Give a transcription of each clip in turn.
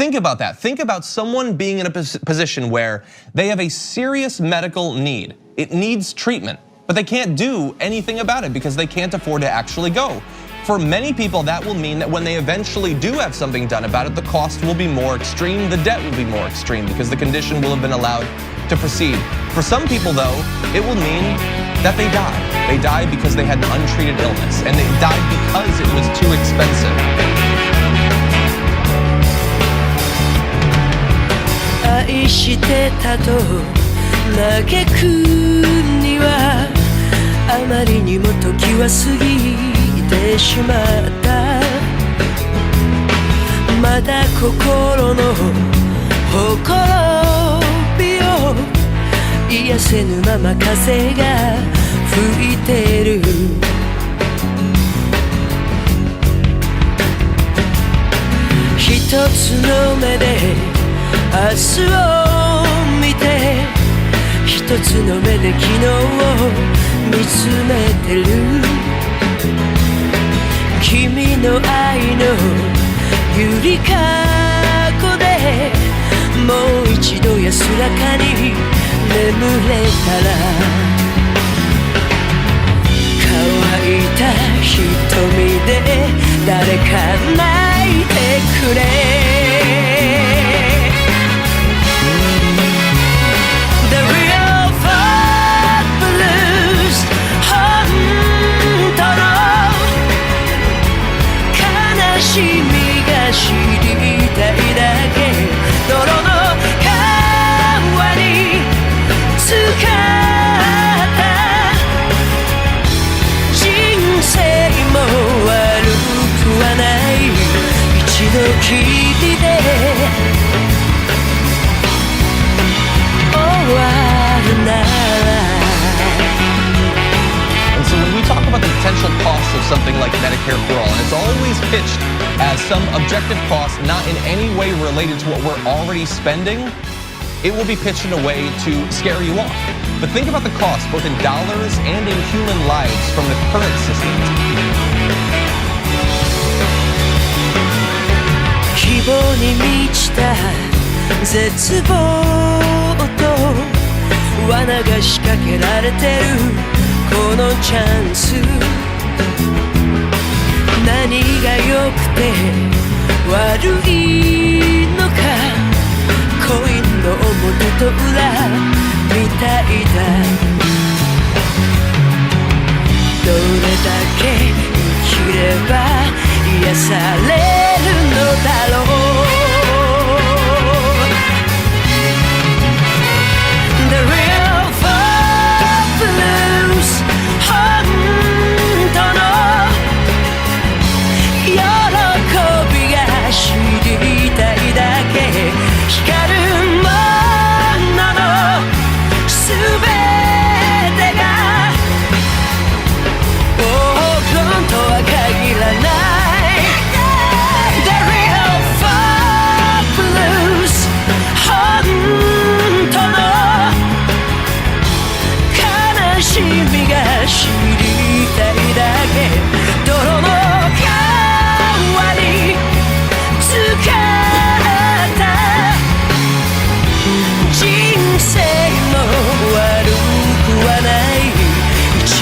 Think about that. Think about someone being in a position where they have a serious medical need. It needs treatment, but they can't do anything about it because they can't afford to actually go. For many people, that will mean that when they eventually do have something done about it, the cost will be more extreme, the debt will be more extreme because the condition will have been allowed to proceed. For some people though, it will mean that they die. They die because they had an untreated illness, and they died because it was too expensive. 愛してたと嘆くにはあまりにも時は過ぎてしまったまだ心のほころびを癒せぬまま風が吹いてる一つの目で明日を見て一つの目で昨日を見つめてる君の愛のゆりかごでもう一度安らかに眠れたら乾いた瞳で誰か泣いてくれ知りたいだけ泥の川に浸かった人生も悪くはない一度きりで終わるなら And so when we talk about the potential costs of something like Medicare for All, and it's always pitched as some objective cost not in any way related to what we're already spending, it will be pitched in a way to scare you off. But think about the cost, both in dollars and in human lives from the current system. 希望に満ちた絶望と罠が仕掛けられてるこのチャンス何が良くて悪いのかコインの表と裏みたいだどれだけ生きれば癒されるのだろう The real footloose 本当の喜びが知りたいだけ光るもののすべてが本当は限らない The real footloose 本当の悲しみが知りたいだけ泥の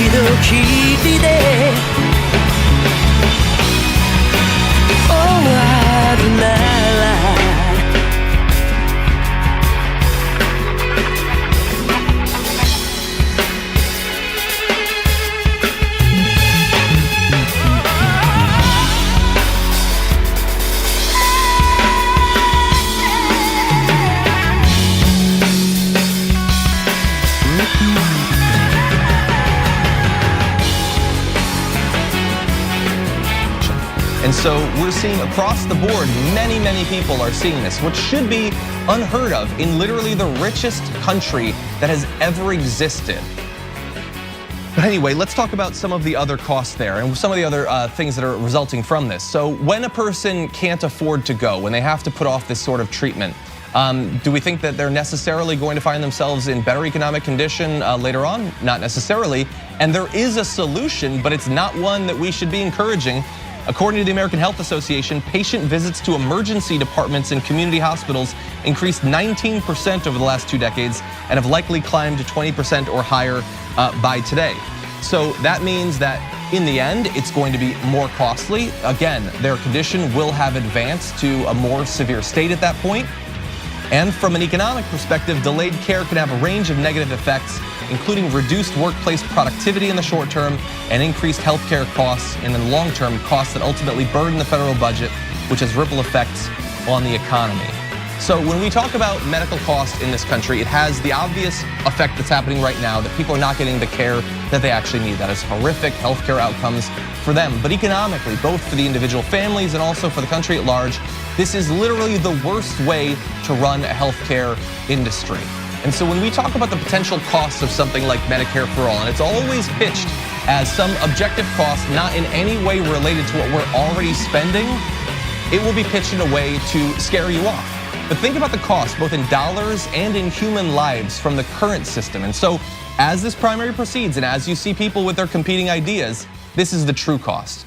一度きりで終わるなら And so we're seeing across the board, many people are seeing this, which should be unheard of in literally the richest country that has ever existed. But anyway, let's talk about some of the other costs there and some of the other things that are resulting from this. So when a person can't afford to go, when they have to put off this sort of treatment, do we think that they're necessarily going to find themselves in better economic condition later on? Not necessarily. And there is a solution, but it's not one that we should be encouraging. According to the American Health Association, patient visits to emergency departments in community hospitals increased 19% over the last 2 decades and have likely climbed to 20% or higher by today. So that means that in the end, it's going to be more costly. Again, their condition will have advanced to a more severe state at that point. And from an economic perspective, delayed care can have a range of negative effects, including reduced workplace productivity in the short term and increased healthcare costs in the long term, costs that ultimately burden the federal budget, which has ripple effects on the economy. So when we talk about medical costs in this country, it has the obvious effect that's happening right now, that people are not getting the care that they actually need. That is horrific healthcare outcomes for them. But economically, both for the individual families and also for the country at large, this is literally the worst way to run a healthcare industry. And so when we talk about the potential costs of something like Medicare for All, and it's always pitched as some objective cost not in any way related to what we're already spending, it will be pitched in a way to scare you off. But think about the cost, both in dollars and in human lives from the current system. And so as this primary proceeds and as you see people with their competing ideas, this is the true cost.